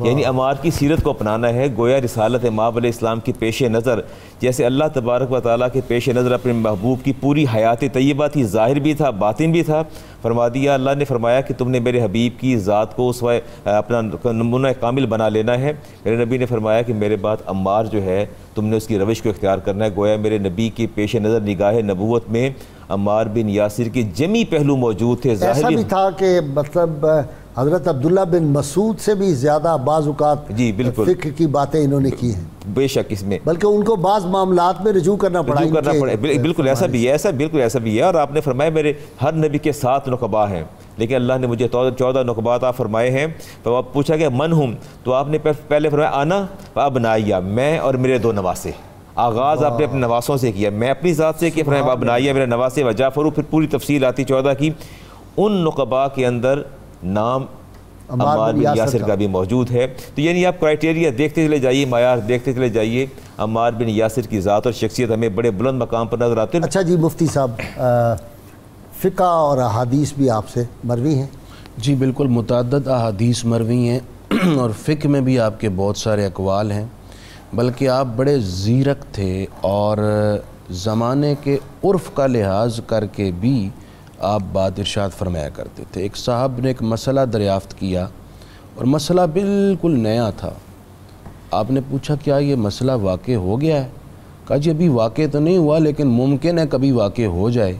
یعنی عمار کی سیرت کو اپنانا ہے۔ گویا رسالت امام علیہ السلام کے پیش نظر جیسے اللہ تبارک و تعالیٰ کے پیش نظر اپنے محبوب کی پوری حیات طیبہ تھی، ظاہر بھی تھا باطن بھی تھا، فرما دیا اللہ نے فرمایا کہ تم نے میرے حبیب کی ذات کو اسوہ اپنا نمونہ کامل بنا لینا ہے۔ میرے نبی نے فرمایا کہ میرے بعد عمار جو ہے تم نے اس کی روش کو اختیار کرنا ہے۔ گویا میرے نبی کے پیش نظر نگاہ نبوت میں عمار بن یاسر کے جمی پہلو موجود تھے۔ ایسا بھی تھا کہ مطلب حضرت عبداللہ بن مسعود سے بھی زیادہ بعض اوقات جی بالکل فقہ کی باتیں انہوں نے کی ہیں، بے شک اس میں بلکہ ان کو بعض معاملات میں رجوع کرنا پڑا، بالکل ایسا بھی ہے، بالکل ایسا بھی ہے۔ اور آپ نے فرمایا میرے ہر نبی کے 7 نقباء ہیں، لیکن اللہ نے مجھے 14 نقباء عطا فرمائے ہیں۔ تو آپ پوچھا کہ من ہم، تو آپ نے پہلے فرمایا انا و ابنائیہ، میں اور میرے 2 نواسے۔ آغاز آپ نے اپنے نواسوں سے کیا، میں اپنی ذات سے کیا، فرمایا ابنائیہ میرے نواسے، وجعفر، پھر پوری تفصیل آتی 14 کی۔ ان نقباء کے اندر نام عمار بن یاسر کا بھی موجود ہے۔ تو یعنی آپ کرائٹیریا دیکھتے چلے جائیے، معیار دیکھتے چلے جائیے، عمار بن یاسر کی ذات اور شخصیت ہمیں بڑے بلند مقام پر نظر آتے ہیں۔ اچھا جی مفتی صاحب، فقہ اور احادیث بھی آپ سے مروی ہیں؟ جی بالکل، متعدد احادیث مروی ہیں اور فقہ میں بھی آپ کے بہت سارے اقوال ہیں، بلکہ آپ بڑے زیرک تھے اور زمانے کے عرف کا لحاظ کر کے بھی آپ بات ارشاد فرمایا کرتے تھے۔ ایک صاحب نے ایک مسئلہ دریافت کیا اور مسئلہ بالکل نیا تھا۔ آپ نے پوچھا کیا یہ مسئلہ واقع ہو گیا ہے؟ کہا جی ابھی واقع تو نہیں ہوا لیکن ممکن ہے کبھی واقع ہو جائے۔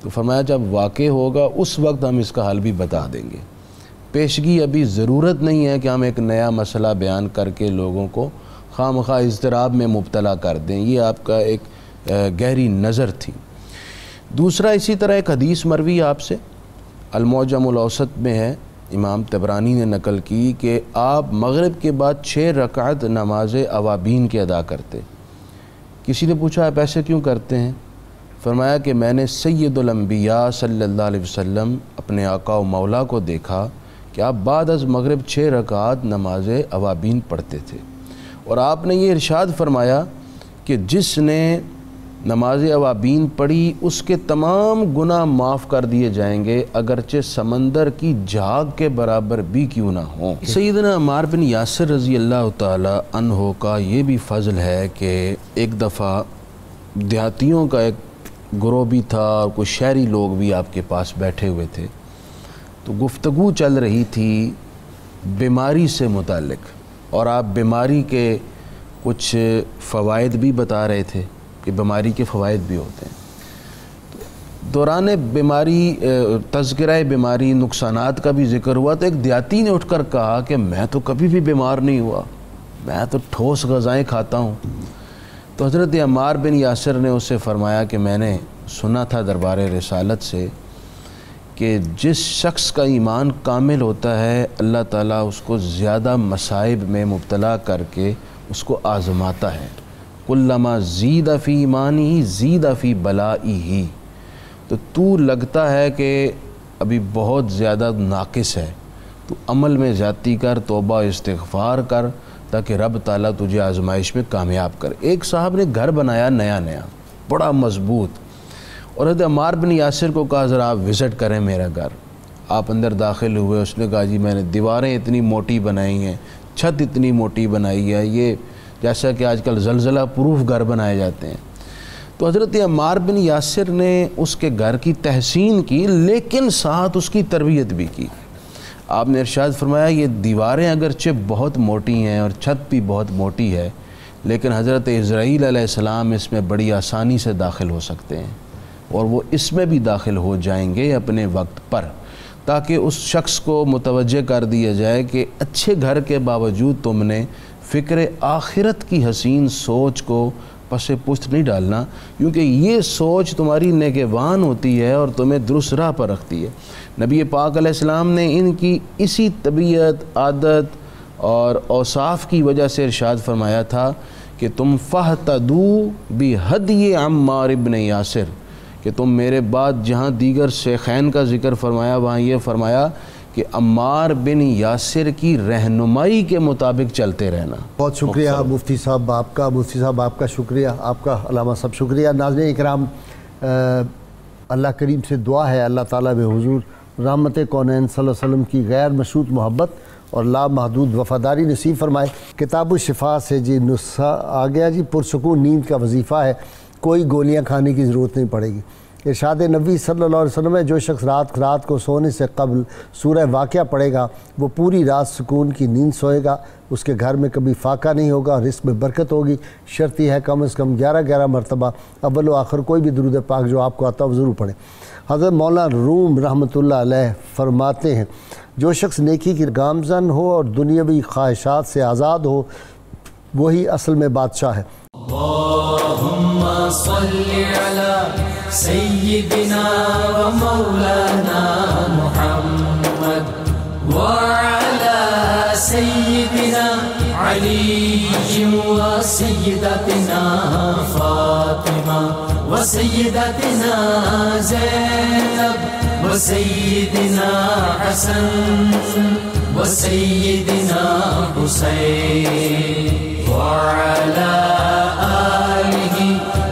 تو فرمایا جب واقع ہوگا اس وقت ہم اس کا حل بھی بتا دیں گے، پیشگی ابھی ضرورت نہیں ہے کہ ہم ایک نیا مسئلہ بیان کر کے لوگوں کو خواہ مخواہ اضطراب میں مبتلا کر دیں۔ یہ آپ کا ایک گہری نظر تھی۔ دوسرا اسی طرح ایک حدیث مروی آپ سے المعجم الاوسط میں ہے، امام طبرانی نے نقل کی کہ آپ مغرب کے بعد 6 رکعت نماز اوابین کے ادا کرتے۔ کسی نے پوچھا آپ ایسے کیوں کرتے ہیں؟ فرمایا کہ میں نے سید الانبیاء صلی اللہ علیہ وسلم اپنے آقا و مولا کو دیکھا کہ آپ بعد از مغرب 6 رکعت نماز اوابین پڑھتے تھے، اور آپ نے یہ ارشاد فرمایا کہ جس نے نماز اوابین پڑھی اس کے تمام گناہ معاف کر دیے جائیں گے اگرچہ سمندر کی جھاگ کے برابر بھی کیوں نہ ہوں۔ سیدنا عمار بن یاسر رضی اللہ تعالی عنہ کا یہ بھی فضل ہے کہ ایک دفعہ دیہاتیوں کا ایک گروہ بھی تھا اور کچھ شہری لوگ بھی آپ کے پاس بیٹھے ہوئے تھے، تو گفتگو چل رہی تھی بیماری سے متعلق، اور آپ بیماری کے کچھ فوائد بھی بتا رہے تھے کہ بیماری کے فوائد بھی ہوتے ہیں۔ دوران بیماری تذکرہ بیماری نقصانات کا بھی ذکر ہوا، تو ایک دیہاتی نے اٹھ کر کہا کہ میں تو کبھی بھی بیمار نہیں ہوا، میں تو ٹھوس غذائیں کھاتا ہوں۔ تو حضرت عمار بن یاسر نے اس سے فرمایا کہ میں نے سنا تھا دربار رسالت سے کہ جس شخص کا ایمان کامل ہوتا ہے اللہ تعالیٰ اس کو زیادہ مصائب میں مبتلا کر کے اس کو آزماتا ہے۔ کلما زید فی ایمانی زید فی بلائی، تو لگتا ہے کہ ابھی بہت زیادہ ناقص ہے، تو عمل میں زیادتی کر، توبہ استغفار کر، تاکہ رب تعالیٰ تجھے آزمائش میں کامیاب کر۔ ایک صاحب نے گھر بنایا نیا بڑا مضبوط، اور حضرت عمار بن یاسر کو کہا ذرا آپ وزٹ کریں میرا گھر۔ آپ اندر داخل ہوئے، اس نے کہا جی میں نے دیواریں اتنی موٹی بنائی ہیں، چھت اتنی موٹی بنائی ہے، یہ جیسا کہ آج کل زلزلہ پروف گھر بنائے جاتے ہیں۔ تو حضرت عمار بن یاسر نے اس کے گھر کی تحسین کی، لیکن ساتھ اس کی تربیت بھی کی۔ آپ نے ارشاد فرمایا یہ دیواریں اگرچہ بہت موٹی ہیں اور چھت بھی بہت موٹی ہے، لیکن حضرت اسرائیل علیہ السلام اس میں بڑی آسانی سے داخل ہو سکتے ہیں، اور وہ اس میں بھی داخل ہو جائیں گے اپنے وقت پر، تاکہ اس شخص کو متوجہ کر دیا جائے کہ اچھے گھر کے باوجود تم نے فکر آخرت کی حسین سوچ کو پس پشت نہیں ڈالنا، کیونکہ یہ سوچ تمہاری نگہبان ہوتی ہے اور تمہیں درست راہ پر رکھتی ہے۔ نبی پاک علیہ السلام نے ان کی اسی طبیعت، عادت اور اوصاف کی وجہ سے ارشاد فرمایا تھا کہ تم فاہتدوا بہدی عمار ابن یاسر، کہ تم میرے بعد جہاں دیگر شیخین کا ذکر فرمایا وہاں یہ فرمایا کہ عمار بن یاسر کی رہنمائی کے مطابق چلتے رہنا۔ بہت شکریہ مفتی صاحب آپ کا، مفتی صاحب آپ کا شکریہ، آپ کا علامہ صاحب شکریہ۔ ناظرین اکرام، اللہ کریم سے دعا ہے اللہ تعالیٰ میں حضور رحمت کونین صلی اللہ علیہ وسلم کی غیر مشروط محبت اور لامحدود وفاداری نصیب فرمائے۔ کتاب الشفا سے جی نسخہ آ گیا جی، پرسکون نیند کا وظیفہ ہے، کوئی گولیاں کھانے کی ضرورت نہیں پڑے گی۔ ارشاد نبی صلی اللہ علیہ وسلم ہے جو شخص رات کو سونے سے قبل سورہ واقعہ پڑھے گا وہ پوری رات سکون کی نیند سوئے گا، اس کے گھر میں کبھی فاقہ نہیں ہوگا، رزق میں برکت ہوگی۔ شرط یہ ہے کم از کم 11 مرتبہ اول و آخر کوئی بھی درود پاک جو آپ کو آتا ہے وہ ضرور پڑھیں۔ حضرت مولانا روم رحمۃ اللہ علیہ فرماتے ہیں جو شخص نیکی کی گامزن ہو اور دنیاوی خواہشات سے آزاد ہو وہی اصل میں بادشاہ ہے۔ اللہم صلی علی سیدنا و مولانا محمد وعلی سیدنا علی و سیدتنا فاطمہ و سیدتنا زینب و سیدنا حسن و سیدنا حسین وعلى آله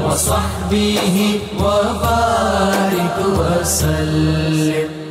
وصحبه وبارك وسلم۔